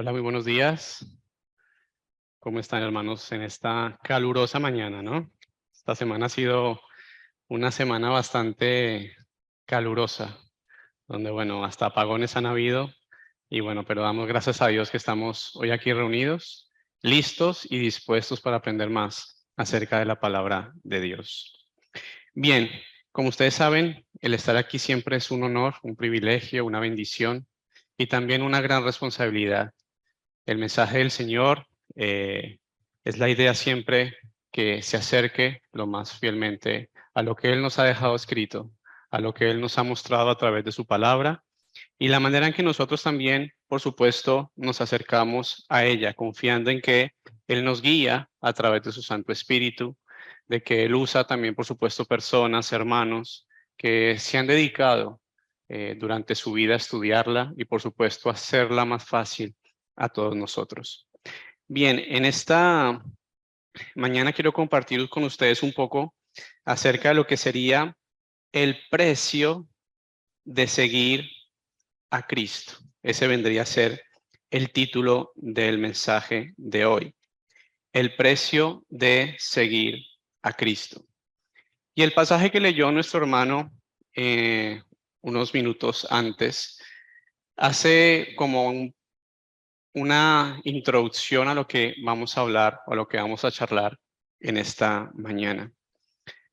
Hola, muy buenos días. ¿Cómo están, hermanos, en esta calurosa mañana, no? Esta semana ha sido una semana bastante calurosa, donde, bueno, hasta apagones han habido. Y bueno, pero damos gracias a Dios que estamos hoy aquí reunidos, listos y dispuestos para aprender más acerca de la palabra de Dios. Bien, como ustedes saben, el estar aquí siempre es un honor, un privilegio, una bendición y también una gran responsabilidad. El mensaje del Señor es la idea siempre que se acerque lo más fielmente a lo que Él nos ha dejado escrito, a lo que Él nos ha mostrado a través de su palabra y la manera en que nosotros también, por supuesto, nos acercamos a ella, confiando en que Él nos guía a través de su Santo Espíritu, de que Él usa también, por supuesto, personas, hermanos que se han dedicado durante su vida a estudiarla y, por supuesto, a hacerla más fácil a todos nosotros. Bien, en esta mañana quiero compartir con ustedes un poco acerca de lo que sería el precio de seguir a Cristo. Ese vendría a ser el título del mensaje de hoy. El precio de seguir a Cristo. Y el pasaje que leyó nuestro hermano unos minutos antes hace como una introducción a lo que vamos a hablar o a lo que vamos a charlar en esta mañana.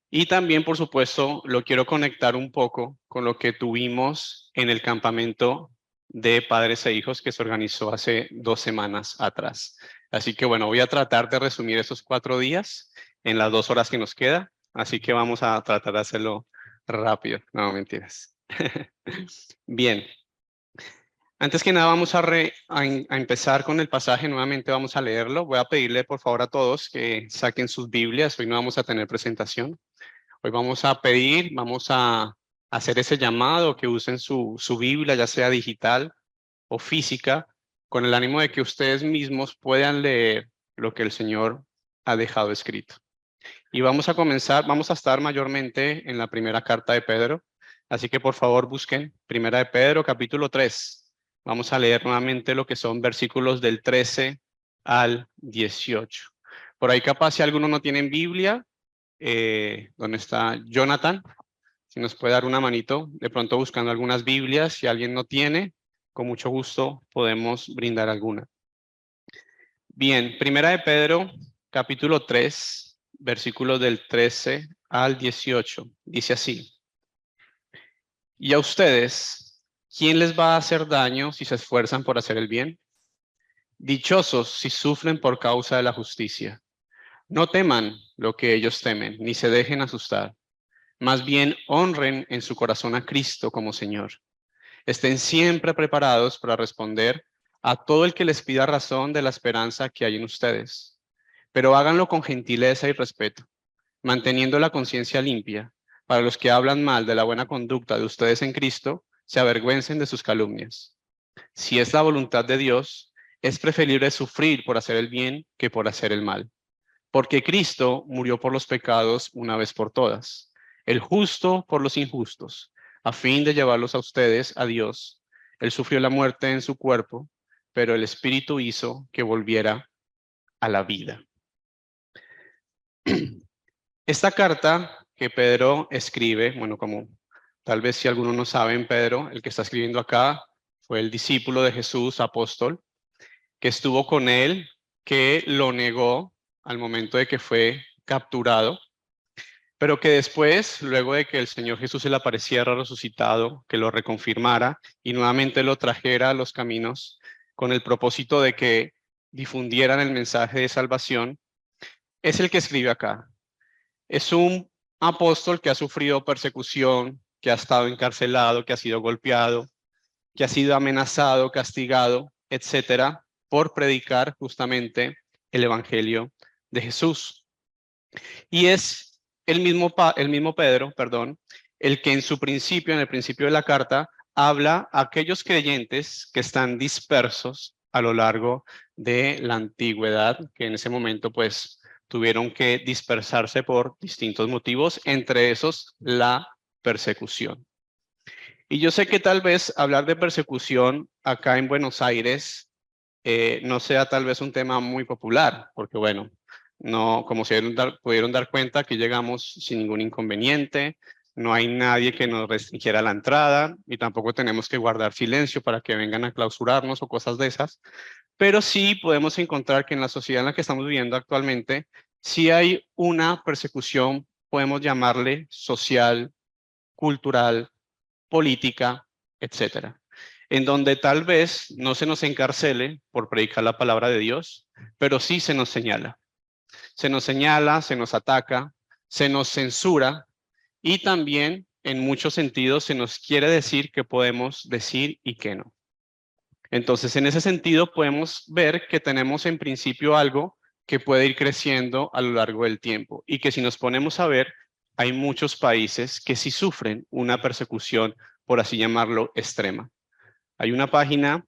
Y también, por supuesto, lo quiero conectar un poco con lo que tuvimos en el campamento de padres e hijos que se organizó hace 2 semanas atrás. Así que bueno, voy a tratar de resumir esos 4 días en las 2 horas que nos queda. Así que vamos a tratar de hacerlo rápido. No, mentiras. Bien. Antes que nada vamos a empezar con el pasaje, nuevamente vamos a leerlo. Voy a pedirle por favor a todos que saquen sus Biblias, hoy no vamos a tener presentación. Hoy vamos a hacer ese llamado, que usen su Biblia, ya sea digital o física, con el ánimo de que ustedes mismos puedan leer lo que el Señor ha dejado escrito. Y vamos a comenzar, vamos a estar mayormente en la primera carta de Pedro, así que por favor busquen Primera de Pedro, capítulo 3. Vamos a leer nuevamente lo que son versículos del 13 al 18. Por ahí capaz si alguno no tiene Biblia, ¿dónde está Jonathan? Si nos puede dar una manito, de pronto buscando algunas Biblias, si alguien no tiene, con mucho gusto podemos brindar alguna. Bien, Primera de Pedro, capítulo 3, versículos del 13 al 18. Dice así: y a ustedes, ¿quién les va a hacer daño si se esfuerzan por hacer el bien? Dichosos si sufren por causa de la justicia. No teman lo que ellos temen, ni se dejen asustar. Más bien honren en su corazón a Cristo como Señor. Estén siempre preparados para responder a todo el que les pida razón de la esperanza que hay en ustedes. Pero háganlo con gentileza y respeto, manteniendo la conciencia limpia. Para los que hablan mal de la buena conducta de ustedes en Cristo, se avergüencen de sus calumnias. Si es la voluntad de Dios, es preferible sufrir por hacer el bien que por hacer el mal. Porque Cristo murió por los pecados una vez por todas, el justo por los injustos, a fin de llevarlos a ustedes a Dios. Él sufrió la muerte en su cuerpo, pero el Espíritu hizo que volviera a la vida. Esta carta que Pedro escribe, bueno, como tal vez si algunos no saben, Pedro, el que está escribiendo acá, fue el discípulo de Jesús, apóstol, que estuvo con él, que lo negó al momento de que fue capturado, pero que después, luego de que el Señor Jesús se le apareciera resucitado, que lo reconfirmara y nuevamente lo trajera a los caminos con el propósito de que difundieran el mensaje de salvación, es el que escribe acá. Es un apóstol que ha sufrido persecución, que ha estado encarcelado, que ha sido golpeado, que ha sido amenazado, castigado, etcétera, por predicar justamente el evangelio de Jesús. Y es el mismo Pedro, perdón, el que en su principio, en el principio de la carta, habla a aquellos creyentes que están dispersos a lo largo de la antigüedad, que en ese momento pues tuvieron que dispersarse por distintos motivos, entre esos la persecución. Y yo sé que tal vez hablar de persecución acá en Buenos Aires no sea tal vez un tema muy popular, porque bueno, no, como se pudieron dar cuenta, que llegamos sin ningún inconveniente, no hay nadie que nos restringiera la entrada y tampoco tenemos que guardar silencio para que vengan a clausurarnos o cosas de esas, pero sí podemos encontrar que en la sociedad en la que estamos viviendo actualmente, sí hay una persecución, podemos llamarle social, cultural, política, etcétera, en donde tal vez no se nos encarcele por predicar la palabra de Dios, pero sí se nos señala. Se nos señala, se nos ataca, se nos censura y también en muchos sentidos se nos quiere decir qué podemos decir y qué no. Entonces, en ese sentido podemos ver que tenemos en principio algo que puede ir creciendo a lo largo del tiempo y que si nos ponemos a ver, hay muchos países que sí sufren una persecución, por así llamarlo, extrema. Hay una página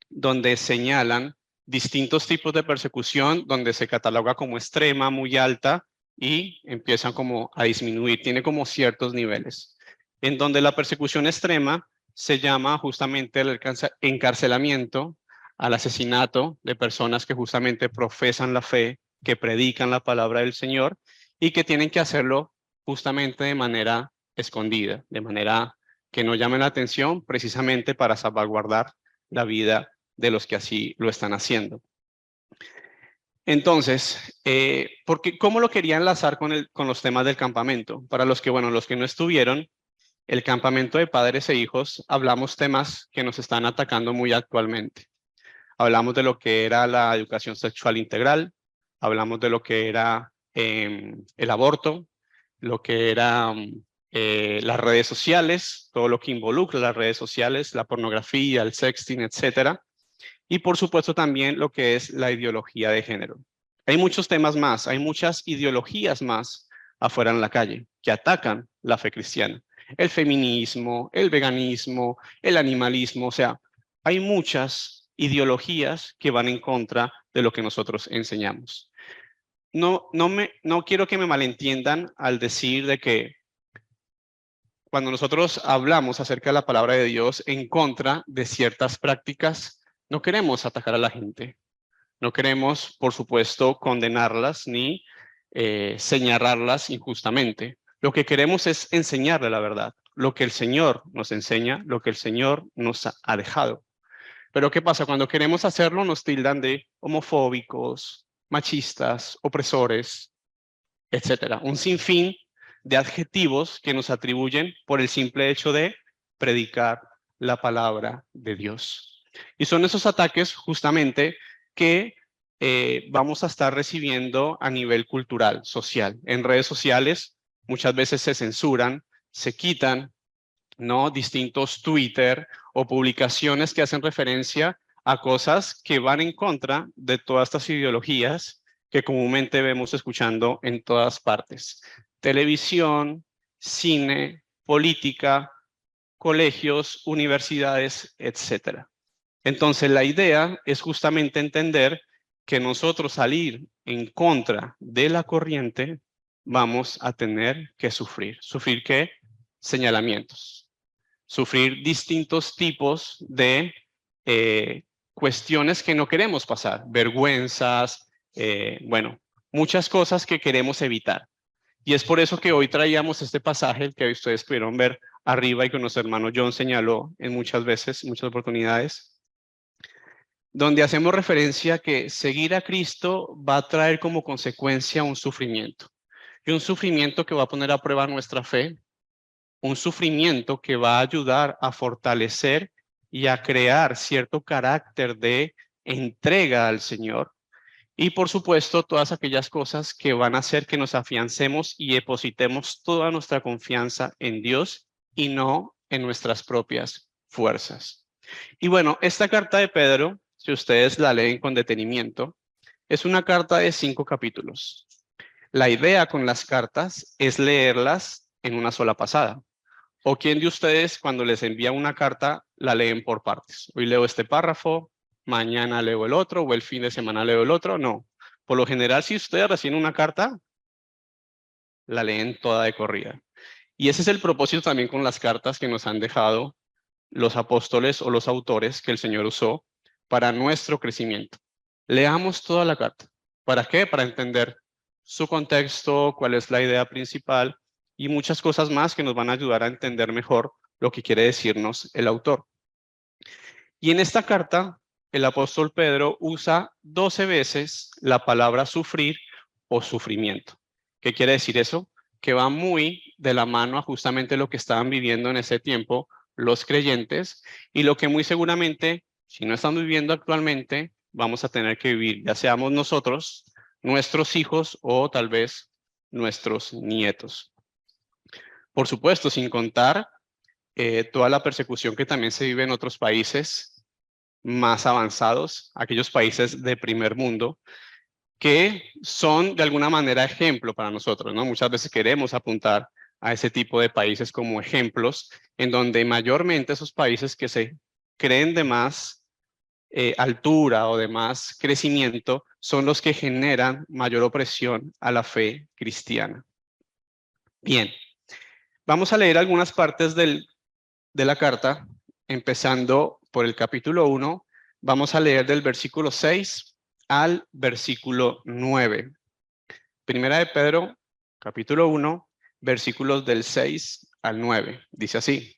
donde señalan distintos tipos de persecución, donde se cataloga como extrema, muy alta, y empiezan como a disminuir, tiene como ciertos niveles. En donde la persecución extrema se llama justamente el encarcelamiento, al asesinato de personas que justamente profesan la fe, que predican la palabra del Señor y que tienen que hacerlo justamente de manera escondida, de manera que no llamen la atención, precisamente para salvaguardar la vida de los que así lo están haciendo. Entonces, ¿cómo lo quería enlazar con los temas del campamento? Para los que, bueno, los que no estuvieron, el campamento de padres e hijos, hablamos temas que nos están atacando muy actualmente. Hablamos de lo que era la educación sexual integral, hablamos de lo que era el aborto, lo que era las redes sociales, todo lo que involucra las redes sociales, la pornografía, el sexting, etcétera. Y por supuesto también lo que es la ideología de género. Hay muchos temas más, hay muchas ideologías más afuera en la calle que atacan la fe cristiana. El feminismo, el veganismo, el animalismo, o sea, hay muchas ideologías que van en contra de lo que nosotros enseñamos. No quiero que me malentiendan al decir de que cuando nosotros hablamos acerca de la palabra de Dios en contra de ciertas prácticas, no queremos atacar a la gente. No queremos, por supuesto, condenarlas ni señalarlas injustamente. Lo que queremos es enseñarle la verdad, lo que el Señor nos enseña, lo que el Señor nos ha dejado. Pero ¿qué pasa? Cuando queremos hacerlo nos tildan de homofóbicos, machistas, opresores, etcétera. Un sinfín de adjetivos que nos atribuyen por el simple hecho de predicar la palabra de Dios. Y son esos ataques justamente que vamos a estar recibiendo a nivel cultural, social. En redes sociales muchas veces se censuran, se quitan, ¿no?, distintos Twitter o publicaciones que hacen referencia a cosas que van en contra de todas estas ideologías que comúnmente vemos escuchando en todas partes. Televisión, cine, política, colegios, universidades, etcétera. Entonces, la idea es justamente entender que nosotros salir en contra de la corriente vamos a tener que sufrir. ¿Sufrir qué? Señalamientos. Sufrir distintos tipos de cuestiones que no queremos pasar. Vergüenzas, bueno, muchas cosas que queremos evitar. Y es por eso que hoy traíamos este pasaje, el que ustedes pudieron ver arriba y que nuestro hermano John señaló en muchas veces, muchas oportunidades, donde hacemos referencia a que seguir a Cristo va a traer como consecuencia un sufrimiento. Y un sufrimiento que va a poner a prueba nuestra fe, un sufrimiento que va a ayudar a fortalecer y a crear cierto carácter de entrega al Señor. Y por supuesto, todas aquellas cosas que van a hacer que nos afiancemos y depositemos toda nuestra confianza en Dios y no en nuestras propias fuerzas. Y bueno, esta carta de Pedro, si ustedes la leen con detenimiento, es una carta de 5 capítulos. La idea con las cartas es leerlas en una sola pasada. ¿O quién de ustedes cuando les envía una carta la leen por partes? Hoy leo este párrafo, mañana leo el otro, o el fin de semana leo el otro. No. Por lo general, si ustedes reciben una carta, la leen toda de corrida. Y ese es el propósito también con las cartas que nos han dejado los apóstoles o los autores que el Señor usó para nuestro crecimiento. Leamos toda la carta. ¿Para qué? Para entender su contexto, cuál es la idea principal y muchas cosas más que nos van a ayudar a entender mejor lo que quiere decirnos el autor. Y en esta carta, el apóstol Pedro usa 12 veces la palabra sufrir o sufrimiento. ¿Qué quiere decir eso? Que va muy de la mano a justamente lo que estaban viviendo en ese tiempo los creyentes y lo que muy seguramente, si no están viviendo actualmente, vamos a tener que vivir, ya seamos nosotros, nuestros hijos o tal vez nuestros nietos. Por supuesto, sin contar toda la persecución que también se vive en otros países más avanzados, aquellos países de primer mundo, que son de alguna manera ejemplo para nosotros, ¿no? Muchas veces queremos apuntar a ese tipo de países como ejemplos, en donde mayormente esos países que se creen de más altura o de más crecimiento son los que generan mayor opresión a la fe cristiana. Bien, vamos a leer algunas partes de la carta, empezando por el capítulo 1, vamos a leer del versículo 6 al versículo 9. Primera de Pedro, capítulo 1, versículos del 6 al 9. Dice así: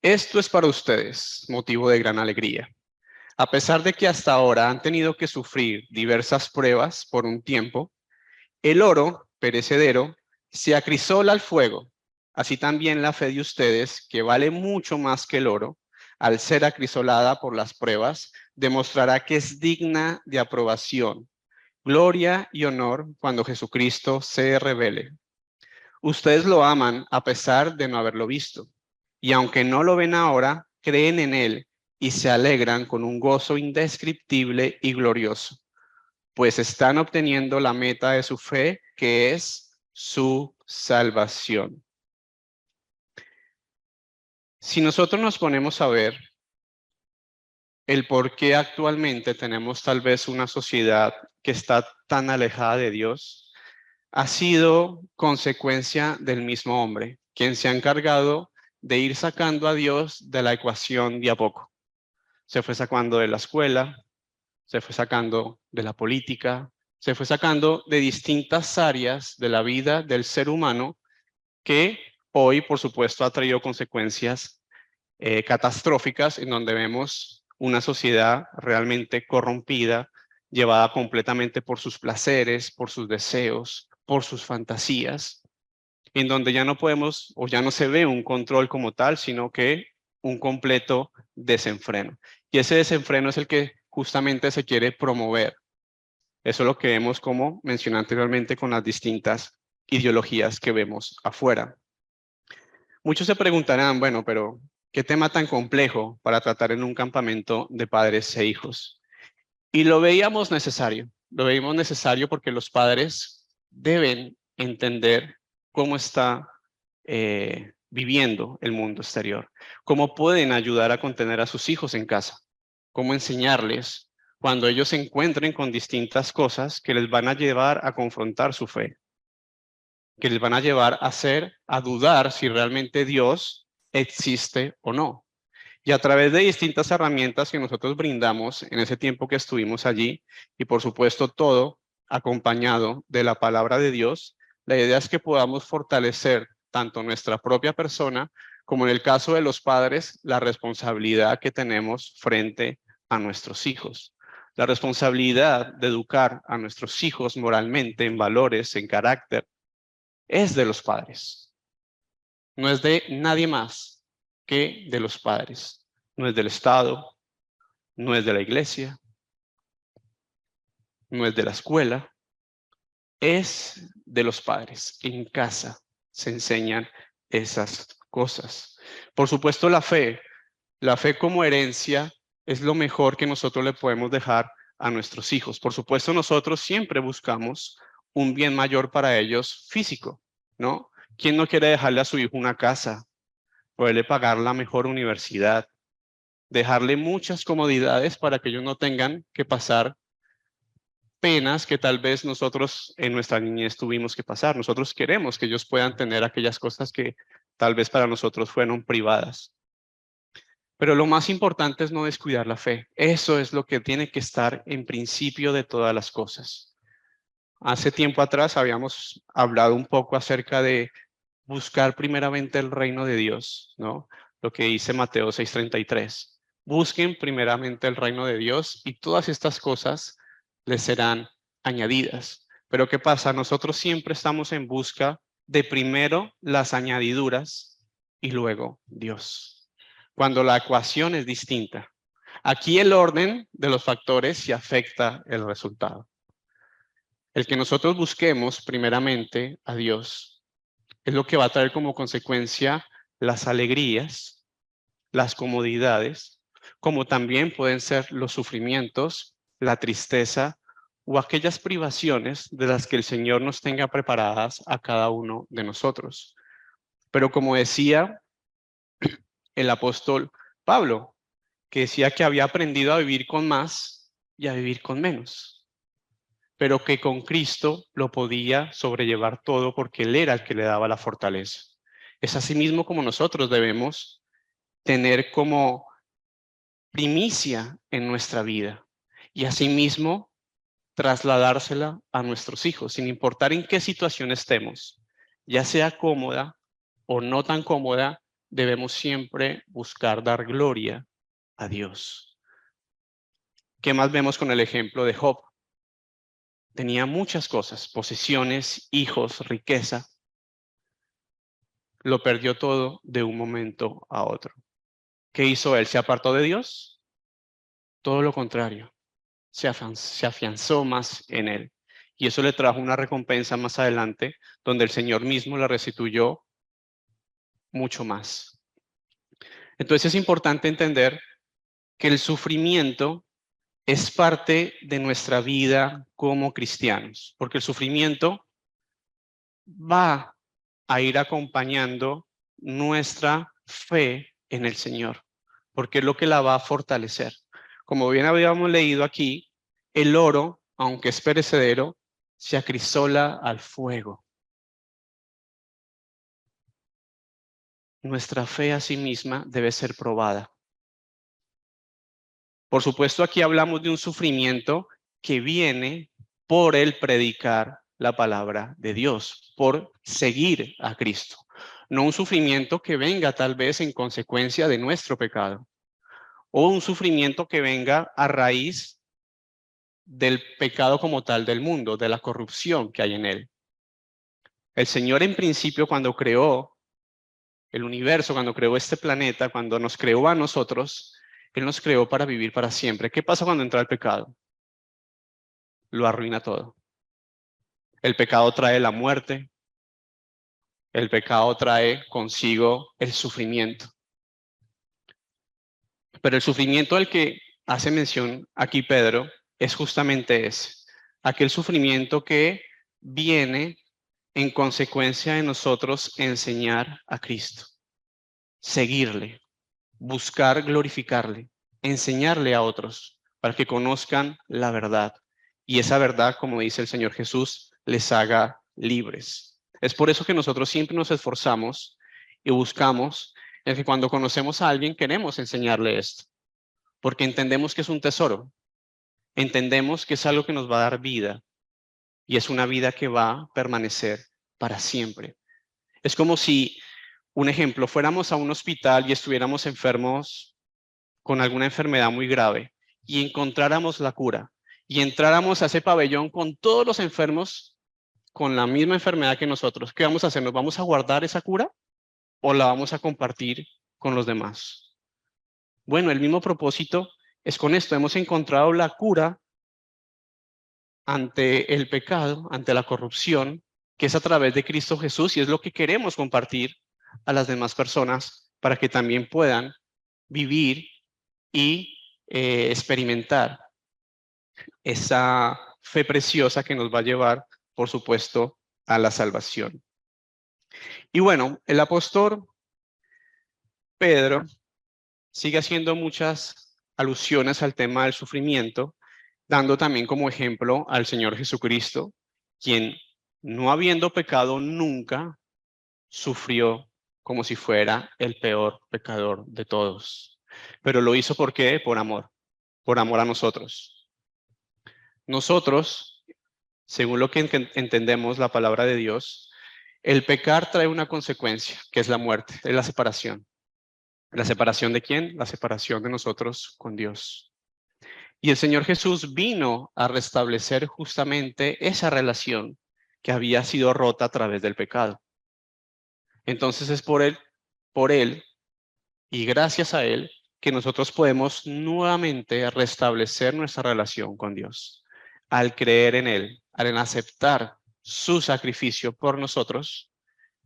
Esto es para ustedes motivo de gran alegría. A pesar de que hasta ahora han tenido que sufrir diversas pruebas por un tiempo, el oro perecedero se acrisola al fuego. Así también la fe de ustedes, que vale mucho más que el oro, al ser acrisolada por las pruebas, demostrará que es digna de aprobación, gloria y honor cuando Jesucristo se revele. Ustedes lo aman a pesar de no haberlo visto, y aunque no lo ven ahora, creen en él y se alegran con un gozo indescriptible y glorioso, pues están obteniendo la meta de su fe, que es su salvación. Si nosotros nos ponemos a ver el por qué actualmente tenemos tal vez una sociedad que está tan alejada de Dios, ha sido consecuencia del mismo hombre, quien se ha encargado de ir sacando a Dios de la ecuación de a poco. Se fue sacando de la escuela, se fue sacando de la política, se fue sacando de distintas áreas de la vida del ser humano que hoy, por supuesto, ha traído consecuencias catastróficas en donde vemos una sociedad realmente corrompida, llevada completamente por sus placeres, por sus deseos, por sus fantasías, en donde ya no podemos o ya no se ve un control como tal, sino que un completo desenfreno. Y ese desenfreno es el que justamente se quiere promover. Eso es lo que vemos, como mencioné anteriormente, con las distintas ideologías que vemos afuera. Muchos se preguntarán, bueno, pero ¿qué tema tan complejo para tratar en un campamento de padres e hijos? Y lo veíamos necesario porque los padres deben entender cómo está viviendo el mundo exterior, cómo pueden ayudar a contener a sus hijos en casa, cómo enseñarles cuando ellos se encuentren con distintas cosas que les van a llevar a confrontar su fe, que les van a llevar a dudar si realmente Dios existe o no. Y a través de distintas herramientas que nosotros brindamos en ese tiempo que estuvimos allí, y por supuesto todo acompañado de la palabra de Dios, la idea es que podamos fortalecer tanto nuestra propia persona como, en el caso de los padres, la responsabilidad que tenemos frente a nuestros hijos. La responsabilidad de educar a nuestros hijos moralmente, en valores, en carácter, es de los padres. No es de nadie más que de los padres. No es del Estado, no es de la iglesia, no es de la escuela, es de los padres. En casa se enseñan esas cosas. Por supuesto, la fe como herencia es lo mejor que nosotros le podemos dejar a nuestros hijos. Por supuesto, nosotros siempre buscamos un bien mayor para ellos físico, ¿no? ¿Quién no quiere dejarle a su hijo una casa, poderle pagar la mejor universidad, dejarle muchas comodidades para que ellos no tengan que pasar penas que tal vez nosotros en nuestra niñez tuvimos que pasar? Nosotros queremos que ellos puedan tener aquellas cosas que tal vez para nosotros fueron privadas. Pero lo más importante es no descuidar la fe. Eso es lo que tiene que estar en principio de todas las cosas. Hace tiempo atrás habíamos hablado un poco acerca de buscar primeramente el reino de Dios, ¿no? Lo que dice Mateo 6:33. Busquen primeramente el reino de Dios y todas estas cosas les serán añadidas. Pero ¿qué pasa? Nosotros siempre estamos en busca de primero las añadiduras y luego Dios, cuando la ecuación es distinta. Aquí el orden de los factores sí afecta el resultado. El que nosotros busquemos primeramente a Dios es lo que va a traer como consecuencia las alegrías, las comodidades, como también pueden ser los sufrimientos, la tristeza o aquellas privaciones de las que el Señor nos tenga preparadas a cada uno de nosotros. Pero como decía el apóstol Pablo, que decía que había aprendido a vivir con más y a vivir con menos, pero que con Cristo lo podía sobrellevar todo porque Él era el que le daba la fortaleza. Es así mismo como nosotros debemos tener como primicia en nuestra vida y asimismo trasladársela a nuestros hijos, sin importar en qué situación estemos, ya sea cómoda o no tan cómoda, debemos siempre buscar dar gloria a Dios. ¿Qué más vemos con el ejemplo de Job? Tenía muchas cosas, posesiones, hijos, riqueza. Lo perdió todo de un momento a otro. ¿Qué hizo él? ¿Se apartó de Dios? Todo lo contrario. Se afianzó más en él. Y eso le trajo una recompensa más adelante, donde el Señor mismo le restituyó mucho más. Entonces es importante entender que el sufrimiento es parte de nuestra vida como cristianos, porque el sufrimiento va a ir acompañando nuestra fe en el Señor, porque es lo que la va a fortalecer. Como bien habíamos leído aquí, el oro, aunque es perecedero, se acrisola al fuego. Nuestra fe a sí misma debe ser probada. Por supuesto, aquí hablamos de un sufrimiento que viene por el predicar la palabra de Dios, por seguir a Cristo. No un sufrimiento que venga tal vez en consecuencia de nuestro pecado, o un sufrimiento que venga a raíz del pecado como tal del mundo, de la corrupción que hay en él. El Señor en principio cuando creó el universo, cuando creó este planeta, cuando nos creó a nosotros, Él nos creó para vivir para siempre. ¿Qué pasa cuando entra el pecado? Lo arruina todo. El pecado trae la muerte, el pecado trae consigo el sufrimiento. Pero el sufrimiento al que hace mención aquí Pedro es justamente ese, aquel sufrimiento que viene en consecuencia de nosotros enseñar a Cristo, seguirle, buscar glorificarle, enseñarle a otros para que conozcan la verdad. Y esa verdad, como dice el Señor Jesús, les haga libres. Es por eso que nosotros siempre nos esforzamos y buscamos el que cuando conocemos a alguien queremos enseñarle esto, porque entendemos que es un tesoro, entendemos que es algo que nos va a dar vida y es una vida que va a permanecer para siempre. Es como si, un ejemplo, fuéramos a un hospital y estuviéramos enfermos con alguna enfermedad muy grave y encontráramos la cura y entráramos a ese pabellón con todos los enfermos con la misma enfermedad que nosotros, ¿qué vamos a hacer? ¿Nos vamos a guardar esa cura o la vamos a compartir con los demás? Bueno, el mismo propósito es con esto. Hemos encontrado la cura ante el pecado, ante la corrupción, que es a través de Cristo Jesús y es lo que queremos compartir a las demás personas para que también puedan vivir y experimentar esa fe preciosa que nos va a llevar, por supuesto, a la salvación. Y bueno, el apóstol Pedro sigue haciendo muchas alusiones al tema del sufrimiento, dando también como ejemplo al Señor Jesucristo, quien, no habiendo pecado nunca, sufrió como si fuera el peor pecador de todos. Pero lo hizo ¿por qué? Por amor a nosotros. Nosotros, según lo que entendemos la palabra de Dios, el pecar trae una consecuencia, que es la muerte, es la separación. ¿La separación de quién? La separación de nosotros con Dios. Y el Señor Jesús vino a restablecer justamente esa relación que había sido rota a través del pecado. Entonces es por él y gracias a él que nosotros podemos nuevamente restablecer nuestra relación con Dios. Al creer en él, al aceptar su sacrificio por nosotros,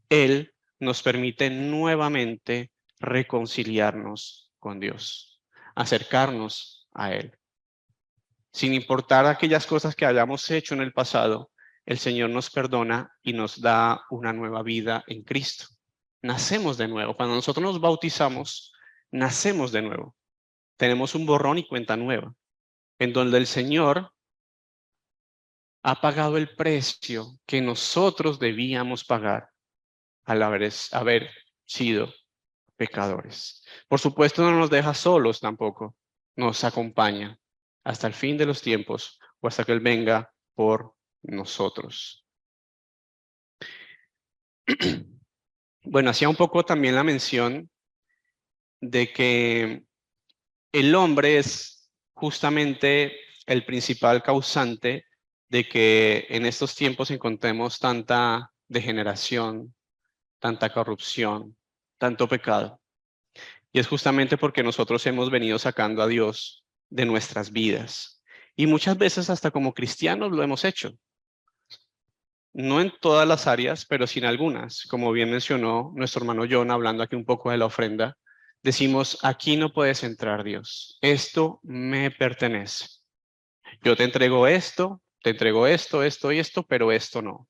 él nos permite nuevamente reconciliarnos con Dios, acercarnos a él. Sin importar aquellas cosas que hayamos hecho en el pasado, el Señor nos perdona y nos da una nueva vida en Cristo. Nacemos de nuevo. Cuando nosotros nos bautizamos, nacemos de nuevo. Tenemos un borrón y cuenta nueva, en donde el Señor ha pagado el precio que nosotros debíamos pagar al haber sido pecadores. Por supuesto, no nos deja solos tampoco. Nos acompaña hasta el fin de los tiempos o hasta que Él venga por nosotros. Bueno, hacía un poco también la mención de que el hombre es justamente el principal causante de que en estos tiempos encontremos tanta degeneración, tanta corrupción, tanto pecado. Y es justamente porque nosotros hemos venido sacando a Dios de nuestras vidas. Y muchas veces hasta como cristianos lo hemos hecho. No en todas las áreas, pero sí en algunas. Como bien mencionó nuestro hermano John, hablando aquí un poco de la ofrenda, decimos, aquí no puedes entrar, Dios. Esto me pertenece. Yo te entrego esto y esto, pero esto no.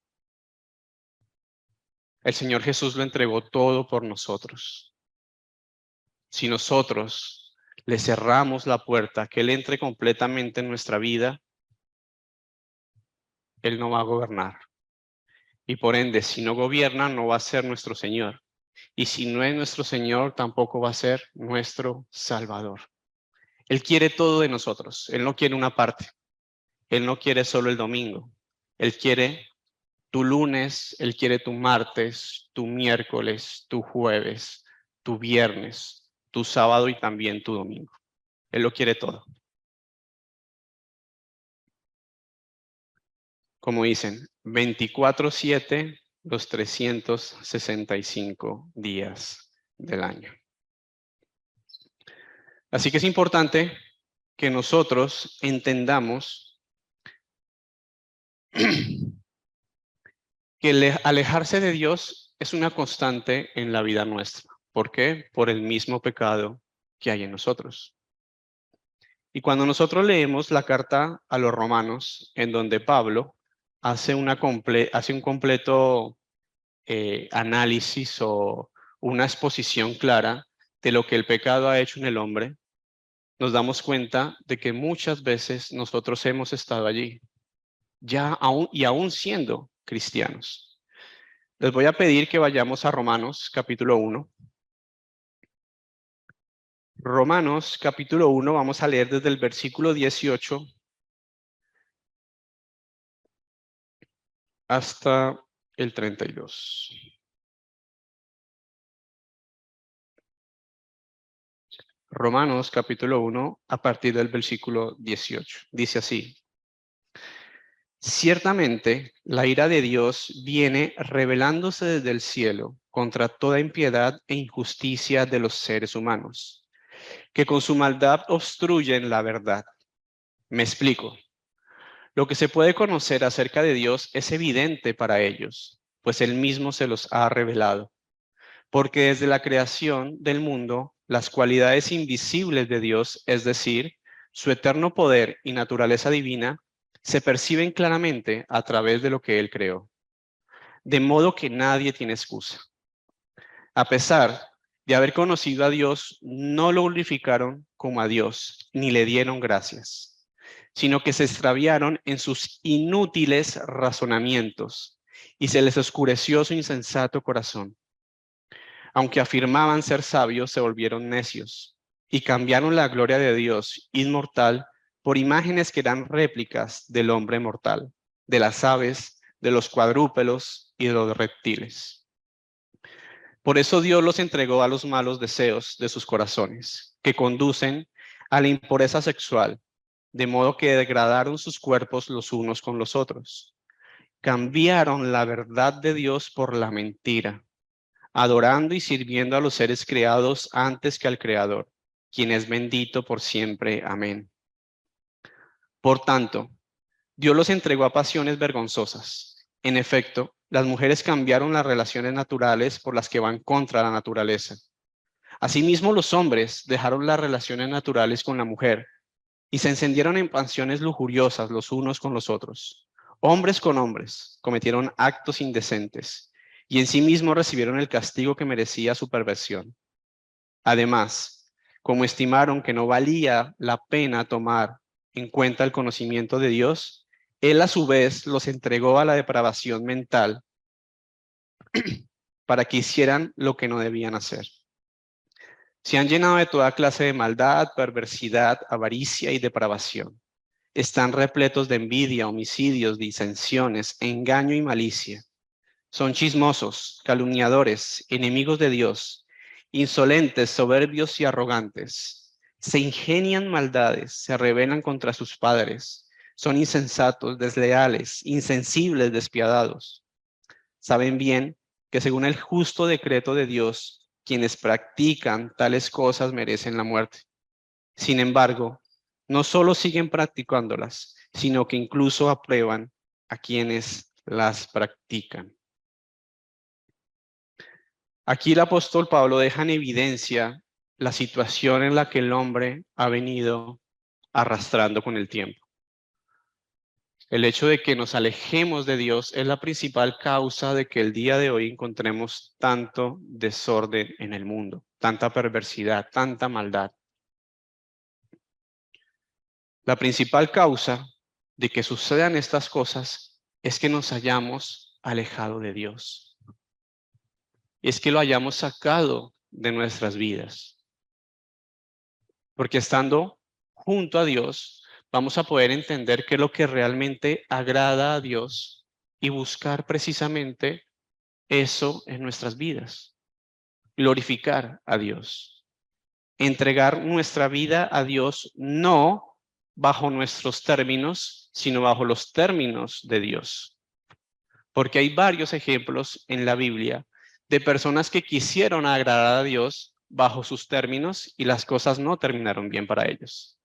El Señor Jesús lo entregó todo por nosotros. Si nosotros le cerramos la puerta, que Él entre completamente en nuestra vida, Él no va a gobernar. Y por ende, si no gobierna, no va a ser nuestro Señor. Y si no es nuestro Señor, tampoco va a ser nuestro Salvador. Él quiere todo de nosotros. Él no quiere una parte. Él no quiere solo el domingo. Él quiere tu lunes, Él quiere tu martes, tu miércoles, tu jueves, tu viernes, tu sábado y también tu domingo. Él lo quiere todo. Como dicen, 24/7 los 365 días del año. Así que es importante que nosotros entendamos que alejarse de Dios es una constante en la vida nuestra. ¿Por qué? Por el mismo pecado que hay en nosotros. Y cuando nosotros leemos la carta a los romanos, en donde Pablo hace un completo análisis o una exposición clara de lo que el pecado ha hecho en el hombre, nos damos cuenta de que muchas veces nosotros hemos estado allí, aún siendo cristianos. Les voy a pedir que vayamos a Romanos capítulo 1. Romanos capítulo 1, vamos a leer desde el versículo 18 hasta el 32. Romanos capítulo 1, a partir del versículo 18. Dice así: ciertamente la ira de Dios viene revelándose desde el cielo contra toda impiedad e injusticia de los seres humanos, que con su maldad obstruyen la verdad. Me explico. Lo que se puede conocer acerca de Dios es evidente para ellos, pues Él mismo se los ha revelado. Porque desde la creación del mundo, las cualidades invisibles de Dios, es decir, su eterno poder y naturaleza divina, se perciben claramente a través de lo que Él creó. De modo que nadie tiene excusa. A pesar de haber conocido a Dios, no lo glorificaron como a Dios, ni le dieron gracias, sino que se extraviaron en sus inútiles razonamientos y se les oscureció su insensato corazón. Aunque afirmaban ser sabios, se volvieron necios y cambiaron la gloria de Dios inmortal por imágenes que eran réplicas del hombre mortal, de las aves, de los cuadrúpedos y de los reptiles. Por eso Dios los entregó a los malos deseos de sus corazones, que conducen a la impureza sexual, de modo que degradaron sus cuerpos los unos con los otros. Cambiaron la verdad de Dios por la mentira, adorando y sirviendo a los seres creados antes que al Creador, quien es bendito por siempre. Amén. Por tanto, Dios los entregó a pasiones vergonzosas. En efecto, las mujeres cambiaron las relaciones naturales por las que van contra la naturaleza. Asimismo, los hombres dejaron las relaciones naturales con la mujer y se encendieron en pasiones lujuriosas los unos con los otros. Hombres con hombres cometieron actos indecentes y en sí mismos recibieron el castigo que merecía su perversión. Además, como estimaron que no valía la pena tomar en cuenta el conocimiento de Dios, Él a su vez los entregó a la depravación mental para que hicieran lo que no debían hacer. Se han llenado de toda clase de maldad, perversidad, avaricia y depravación. Están repletos de envidia, homicidios, disensiones, engaño y malicia. Son chismosos, calumniadores, enemigos de Dios, insolentes, soberbios y arrogantes. Se ingenian maldades, se rebelan contra sus padres. Son insensatos, desleales, insensibles, despiadados. Saben bien que según el justo decreto de Dios, quienes practican tales cosas merecen la muerte. Sin embargo, no solo siguen practicándolas, sino que incluso aprueban a quienes las practican. Aquí el apóstol Pablo deja en evidencia la situación en la que el hombre ha venido arrastrando con el tiempo. El hecho de que nos alejemos de Dios es la principal causa de que el día de hoy encontremos tanto desorden en el mundo, tanta perversidad, tanta maldad. La principal causa de que sucedan estas cosas es que nos hayamos alejado de Dios. Es que lo hayamos sacado de nuestras vidas. Porque estando junto a Dios, vamos a poder entender qué es lo que realmente agrada a Dios y buscar precisamente eso en nuestras vidas. Glorificar a Dios. Entregar nuestra vida a Dios no bajo nuestros términos, sino bajo los términos de Dios. Porque hay varios ejemplos en la Biblia de personas que quisieron agradar a Dios bajo sus términos y las cosas no terminaron bien para ellos.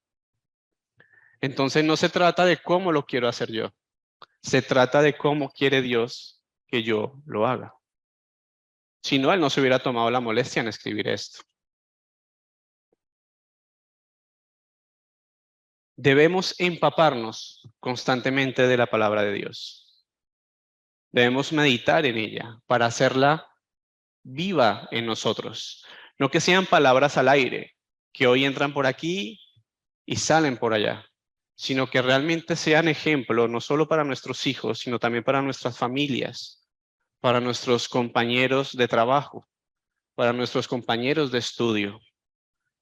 Entonces no se trata de cómo lo quiero hacer yo, se trata de cómo quiere Dios que yo lo haga. Si no, Él no se hubiera tomado la molestia en escribir esto. Debemos empaparnos constantemente de la palabra de Dios. Debemos meditar en ella para hacerla viva en nosotros. No que sean palabras al aire, que hoy entran por aquí y salen por allá, sino que realmente sean ejemplo no solo para nuestros hijos, sino también para nuestras familias, para nuestros compañeros de trabajo, para nuestros compañeros de estudio,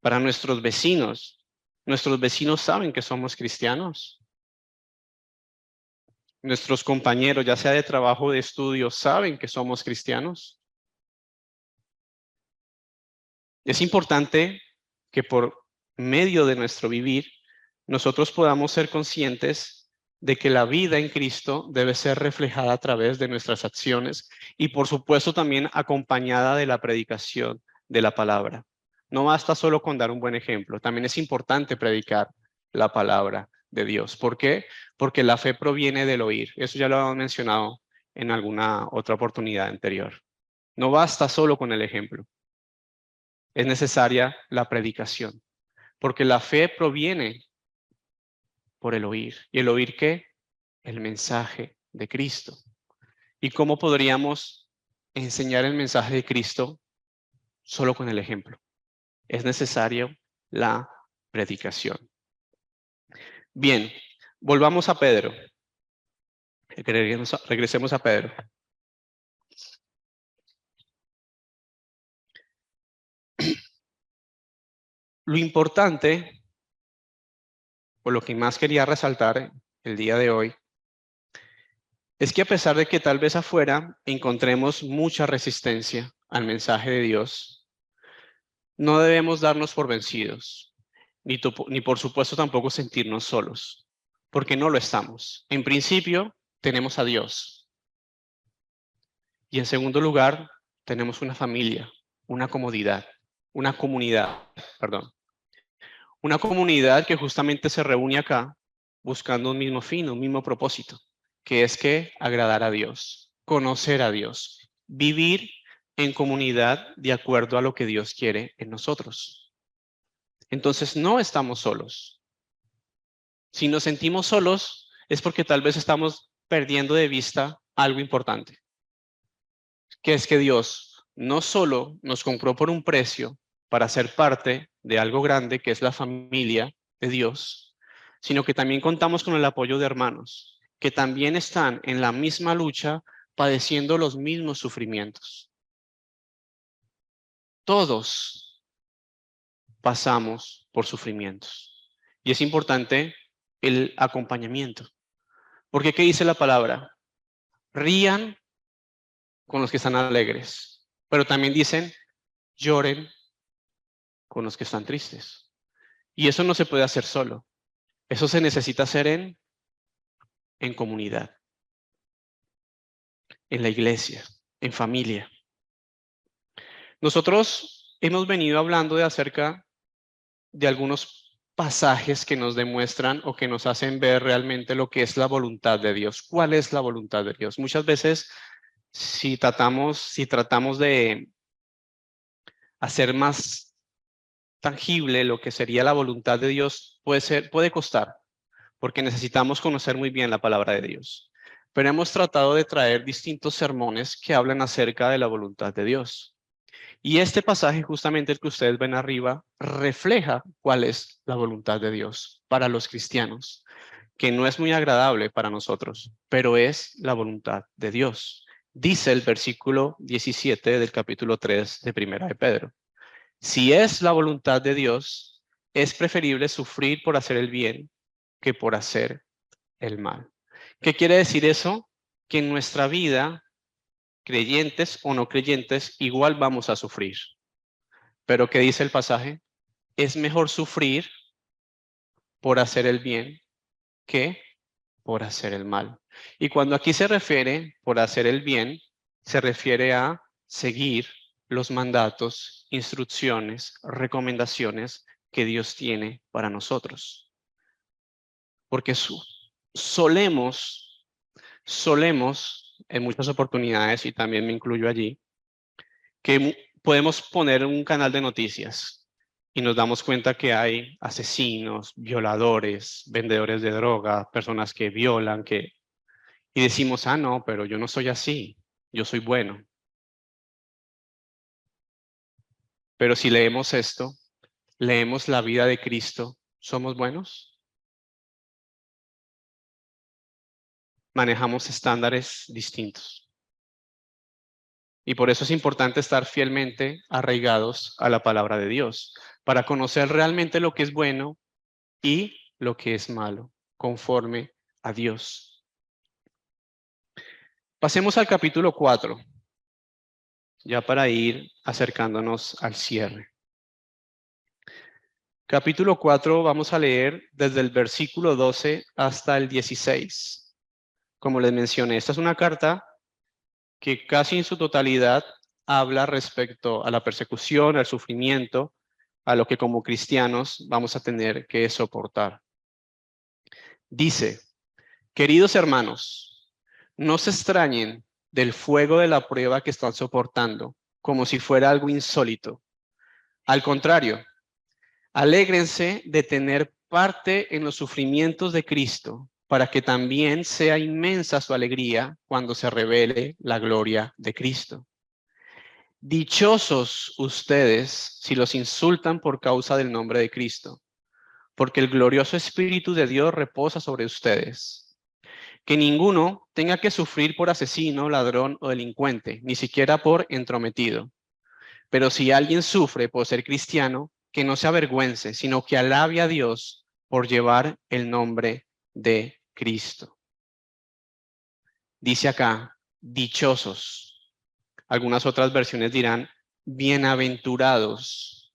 para nuestros vecinos. Nuestros vecinos saben que somos cristianos. Nuestros compañeros, ya sea de trabajo o de estudio, saben que somos cristianos. Es importante que por medio de nuestro vivir, nosotros podamos ser conscientes de que la vida en Cristo debe ser reflejada a través de nuestras acciones y por supuesto también acompañada de la predicación de la palabra. No basta solo con dar un buen ejemplo, también es importante predicar la palabra de Dios. ¿Por qué? Porque la fe proviene del oír. Eso ya lo hemos mencionado en alguna otra oportunidad anterior. No basta solo con el ejemplo. Es necesaria la predicación, porque la fe proviene por el oír. ¿Y el oír qué? El mensaje de Cristo. ¿Y cómo podríamos enseñar el mensaje de Cristo solo con el ejemplo? Es necesario la predicación. Bien, volvamos a Pedro. Regresemos a Pedro. Lo importante, o lo que más quería resaltar el día de hoy, es que a pesar de que tal vez afuera encontremos mucha resistencia al mensaje de Dios, no debemos darnos por vencidos, ni por supuesto tampoco sentirnos solos, porque no lo estamos. En principio, tenemos a Dios. Y en segundo lugar, tenemos una familia, una comunidad, perdón. Una comunidad que justamente se reúne acá buscando un mismo fin, un mismo propósito, que es que agradar a Dios, conocer a Dios, vivir en comunidad de acuerdo a lo que Dios quiere en nosotros. Entonces no estamos solos. Si nos sentimos solos es porque tal vez estamos perdiendo de vista algo importante, que es que Dios no solo nos compró por un precio para ser parte de algo grande, que es la familia de Dios, sino que también contamos con el apoyo de hermanos, que también están en la misma lucha, padeciendo los mismos sufrimientos. Todos pasamos por sufrimientos. Y es importante el acompañamiento. Porque ¿qué dice la palabra? Rían con los que están alegres, pero también dicen, lloren con los que están tristes. Y eso no se puede hacer solo. Eso se necesita hacer en comunidad, en la iglesia, en familia. Nosotros hemos venido hablando acerca de algunos pasajes que nos demuestran o que nos hacen ver realmente lo que es la voluntad de Dios. ¿Cuál es la voluntad de Dios? Muchas veces, si tratamos de hacer más tangible lo que sería la voluntad de Dios, puede costar, porque necesitamos conocer muy bien la palabra de Dios. Pero hemos tratado de traer distintos sermones que hablan acerca de la voluntad de Dios. Y este pasaje, justamente el que ustedes ven arriba, refleja cuál es la voluntad de Dios para los cristianos, que no es muy agradable para nosotros, pero es la voluntad de Dios. Dice el versículo 17 del capítulo 3 de Primera de Pedro. Si es la voluntad de Dios, es preferible sufrir por hacer el bien que por hacer el mal. ¿Qué quiere decir eso? Que en nuestra vida, creyentes o no creyentes, igual vamos a sufrir. Pero ¿qué dice el pasaje? Es mejor sufrir por hacer el bien que por hacer el mal. Y cuando aquí se refiere por hacer el bien, se refiere a seguir los mandatos, instrucciones, recomendaciones que Dios tiene para nosotros. Porque solemos en muchas oportunidades, y también me incluyo allí, que podemos poner un canal de noticias y nos damos cuenta que hay asesinos, violadores, vendedores de droga, personas que violan, y decimos, ah, no, pero yo no soy así, yo soy bueno. Pero si leemos esto, leemos la vida de Cristo, ¿somos buenos? Manejamos estándares distintos. Y por eso es importante estar fielmente arraigados a la palabra de Dios, para conocer realmente lo que es bueno y lo que es malo, conforme a Dios. Pasemos al capítulo 4, ya para ir acercándonos al cierre. Capítulo 4, vamos a leer desde el versículo 12 hasta el 16. Como les mencioné, esta es una carta que casi en su totalidad habla respecto a la persecución, al sufrimiento, a lo que como cristianos vamos a tener que soportar. Dice, queridos hermanos, no se extrañen del fuego de la prueba que están soportando, como si fuera algo insólito. Al contrario, alégrense de tener parte en los sufrimientos de Cristo, para que también sea inmensa su alegría cuando se revele la gloria de Cristo. Dichosos ustedes si los insultan por causa del nombre de Cristo, porque el glorioso Espíritu de Dios reposa sobre ustedes. Que ninguno tenga que sufrir por asesino, ladrón o delincuente, ni siquiera por entrometido. Pero si alguien sufre por ser cristiano, que no se avergüence, sino que alabe a Dios por llevar el nombre de Cristo. Dice acá, dichosos. Algunas otras versiones dirán, bienaventurados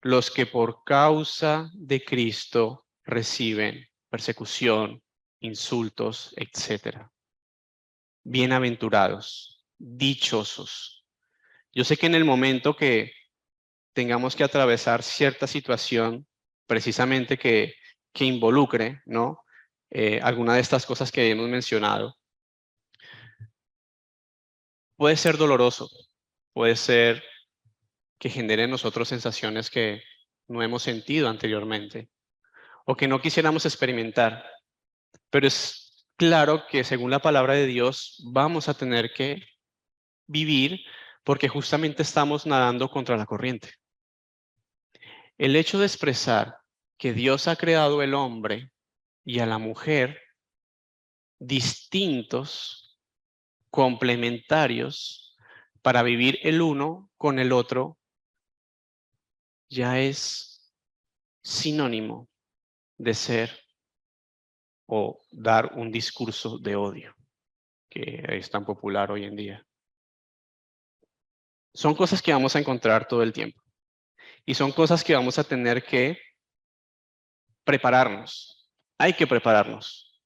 los que por causa de Cristo reciben persecución, insultos, etc. Bienaventurados, dichosos. Yo sé que en el momento que tengamos que atravesar cierta situación, precisamente que involucre, ¿no? Alguna de estas cosas que hemos mencionado, puede ser doloroso, puede ser que genere en nosotros sensaciones que no hemos sentido anteriormente o que no quisiéramos experimentar. Pero es claro que según la palabra de Dios vamos a tener que vivir porque justamente estamos nadando contra la corriente. El hecho de expresar que Dios ha creado el hombre y a la mujer distintos, complementarios, para vivir el uno con el otro, ya es sinónimo de ser o dar un discurso de odio, que es tan popular hoy en día. Son cosas que vamos a encontrar todo el tiempo y son cosas que vamos a tener que prepararnos. Hay que prepararnos,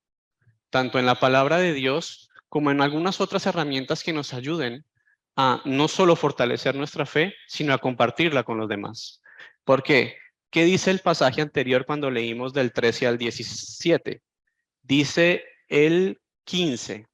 tanto en la palabra de Dios como en algunas otras herramientas que nos ayuden a no solo fortalecer nuestra fe, sino a compartirla con los demás. ¿Por qué? ¿Qué dice el pasaje anterior cuando leímos del 13 al 17? Dice el 15.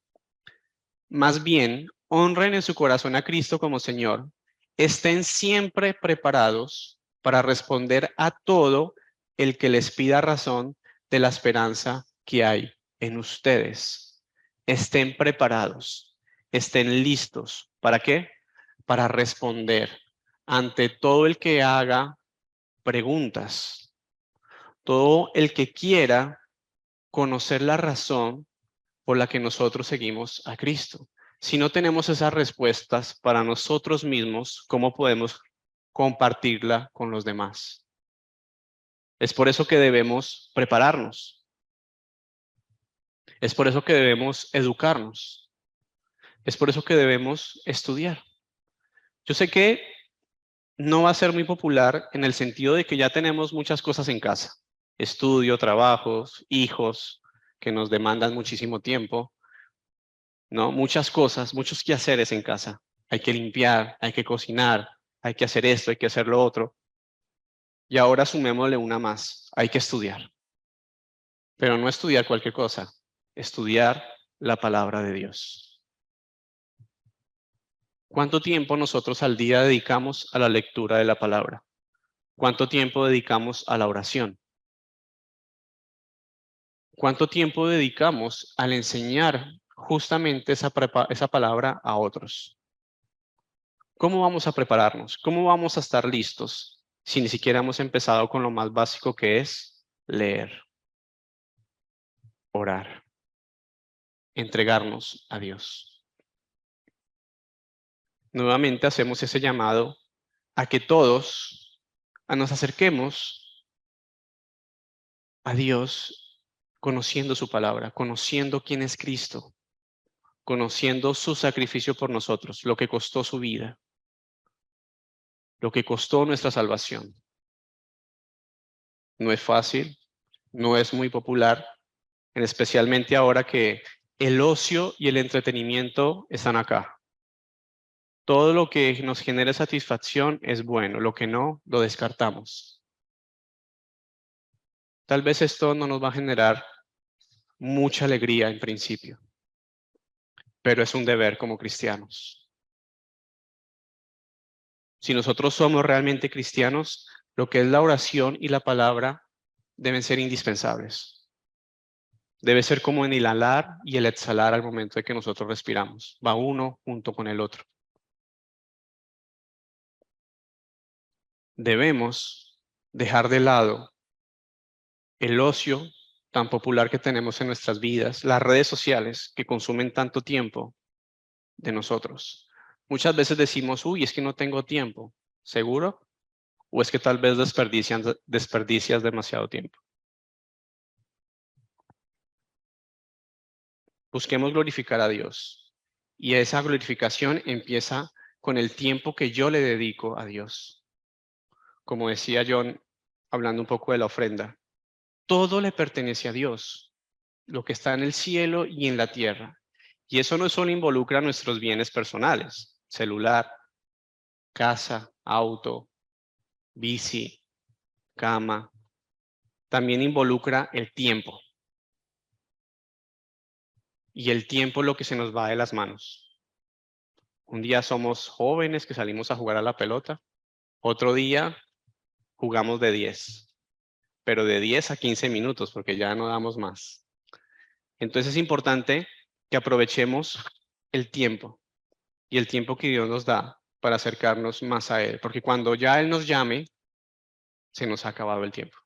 Más bien, honren en su corazón a Cristo como Señor. Estén siempre preparados para responder a todo el que les pida razón de la esperanza que hay en ustedes. Estén preparados, estén listos. ¿Para qué? Para responder ante todo el que haga preguntas, todo el que quiera conocer la razón por la que nosotros seguimos a Cristo. Si no tenemos esas respuestas para nosotros mismos, ¿cómo podemos compartirla con los demás? Es por eso que debemos prepararnos. Es por eso que debemos educarnos. Es por eso que debemos estudiar. Yo sé que no va a ser muy popular en el sentido de que ya tenemos muchas cosas en casa. Estudio, trabajos, hijos que nos demandan muchísimo tiempo, ¿no? Muchas cosas, muchos quehaceres en casa. Hay que limpiar, hay que cocinar, hay que hacer esto, hay que hacer lo otro. Y ahora sumémosle una más, hay que estudiar. Pero no estudiar cualquier cosa, estudiar la palabra de Dios. ¿Cuánto tiempo nosotros al día dedicamos a la lectura de la palabra? ¿Cuánto tiempo dedicamos a la oración? ¿Cuánto tiempo dedicamos al enseñar justamente esa palabra a otros? ¿Cómo vamos a prepararnos? ¿Cómo vamos a estar listos si ni siquiera hemos empezado con lo más básico que es leer, orar, entregarnos a Dios? Nuevamente hacemos ese llamado a que todos nos acerquemos a Dios conociendo su palabra, conociendo quién es Cristo, conociendo su sacrificio por nosotros, lo que costó su vida, lo que costó nuestra salvación. No es fácil, no es muy popular, especialmente ahora que el ocio y el entretenimiento están acá. Todo lo que nos genere satisfacción es bueno, lo que no, lo descartamos. Tal vez esto no nos va a generar mucha alegría en principio, pero es un deber como cristianos. Si nosotros somos realmente cristianos, lo que es la oración y la palabra deben ser indispensables. Debe ser como el inhalar y el exhalar al momento de que nosotros respiramos. Va uno junto con el otro. Debemos dejar de lado el ocio tan popular que tenemos en nuestras vidas, las redes sociales que consumen tanto tiempo de nosotros. Muchas veces decimos, uy, es que no tengo tiempo. ¿Seguro? ¿O es que tal vez desperdicias demasiado tiempo? Busquemos glorificar a Dios. Y esa glorificación empieza con el tiempo que yo le dedico a Dios. Como decía John, hablando un poco de la ofrenda, todo le pertenece a Dios, lo que está en el cielo y en la tierra. Y eso no solo involucra nuestros bienes personales, celular, casa, auto, bici, cama, también involucra el tiempo. Y el tiempo es lo que se nos va de las manos. Un día somos jóvenes que salimos a jugar a la pelota, otro día jugamos de 10, pero de 10 a 15 minutos porque ya no damos más. Entonces es importante que aprovechemos el tiempo y el tiempo que Dios nos da para acercarnos más a Él, porque cuando ya Él nos llame, se nos ha acabado el tiempo.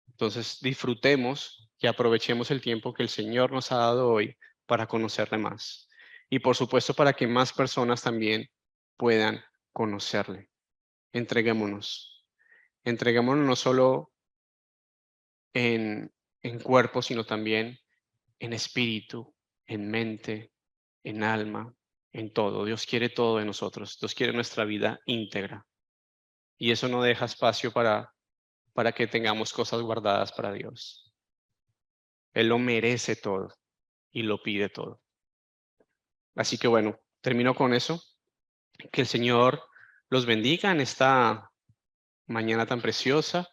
Entonces disfrutemos y aprovechemos el tiempo que el Señor nos ha dado hoy para conocerle más. Y por supuesto para que más personas también puedan conocerle. Entreguémonos. Entreguémonos no solo en, en cuerpo, sino también en espíritu, en mente, en alma, en todo. Dios quiere todo de nosotros. Dios quiere nuestra vida íntegra. Y eso no deja espacio para que tengamos cosas guardadas para Dios. Él lo merece todo y lo pide todo. Así que bueno, termino con eso. Que el Señor los bendiga en esta mañana tan preciosa,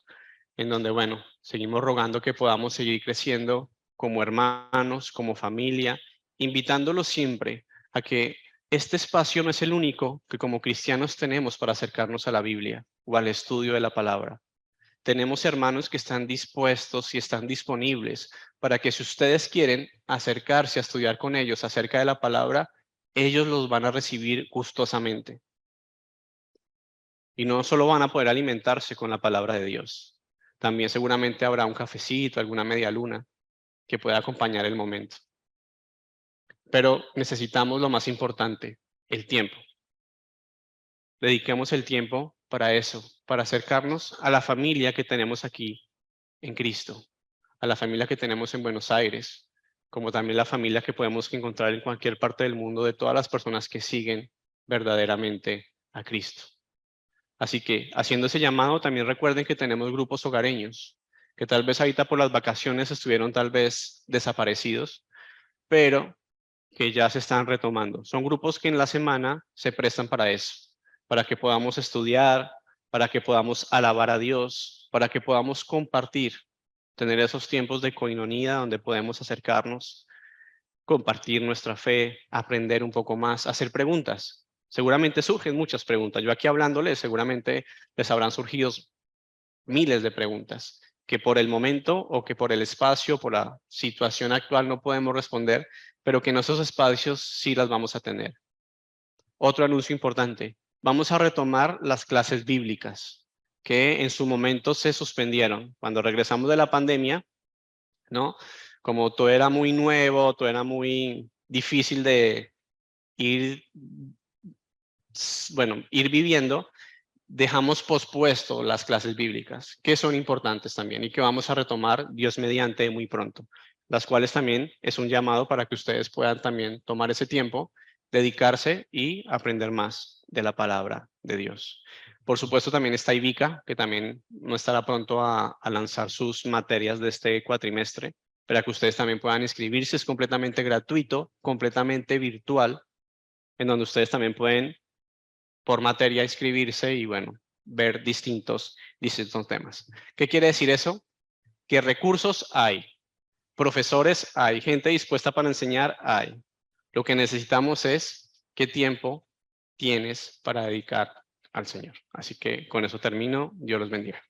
en donde, bueno, seguimos rogando que podamos seguir creciendo como hermanos, como familia, invitándolos siempre a que este espacio no es el único que como cristianos tenemos para acercarnos a la Biblia o al estudio de la palabra. Tenemos hermanos que están dispuestos y están disponibles para que si ustedes quieren acercarse a estudiar con ellos acerca de la palabra, ellos los van a recibir gustosamente. Y no solo van a poder alimentarse con la palabra de Dios, también seguramente habrá un cafecito, alguna media luna que pueda acompañar el momento. Pero necesitamos lo más importante, el tiempo. Dediquemos el tiempo para eso, para acercarnos a la familia que tenemos aquí en Cristo, a la familia que tenemos en Buenos Aires, como también la familia que podemos encontrar en cualquier parte del mundo de todas las personas que siguen verdaderamente a Cristo. Así que, haciendo ese llamado, también recuerden que tenemos grupos hogareños, que tal vez ahorita por las vacaciones estuvieron tal vez desaparecidos, pero que ya se están retomando. Son grupos que en la semana se prestan para eso, para que podamos estudiar, para que podamos alabar a Dios, para que podamos compartir, tener esos tiempos de coinonía donde podemos acercarnos, compartir nuestra fe, aprender un poco más, hacer preguntas. Seguramente surgen muchas preguntas. Yo aquí hablándoles, seguramente les habrán surgido miles de preguntas que por el momento o que por el espacio, por la situación actual no podemos responder, pero que en esos espacios sí las vamos a tener. Otro anuncio importante, vamos a retomar las clases bíblicas que en su momento se suspendieron. Cuando regresamos de la pandemia, ¿no? Como todo era muy nuevo, todo era muy difícil de ir, ir viviendo, dejamos pospuesto las clases bíblicas, que son importantes también y que vamos a retomar, Dios mediante, muy pronto, las cuales también es un llamado para que ustedes puedan también tomar ese tiempo, dedicarse y aprender más de la palabra de Dios. Por supuesto, también está Ivica, que también no estará pronto a lanzar sus materias de este cuatrimestre, para que ustedes también puedan inscribirse. Es completamente gratuito, completamente virtual, en donde ustedes también pueden por materia inscribirse y bueno, ver distintos temas. ¿Qué quiere decir eso? Que recursos hay, profesores hay, gente dispuesta para enseñar hay. Lo que necesitamos es qué tiempo tienes para dedicar al Señor. Así que con eso termino. Dios los bendiga.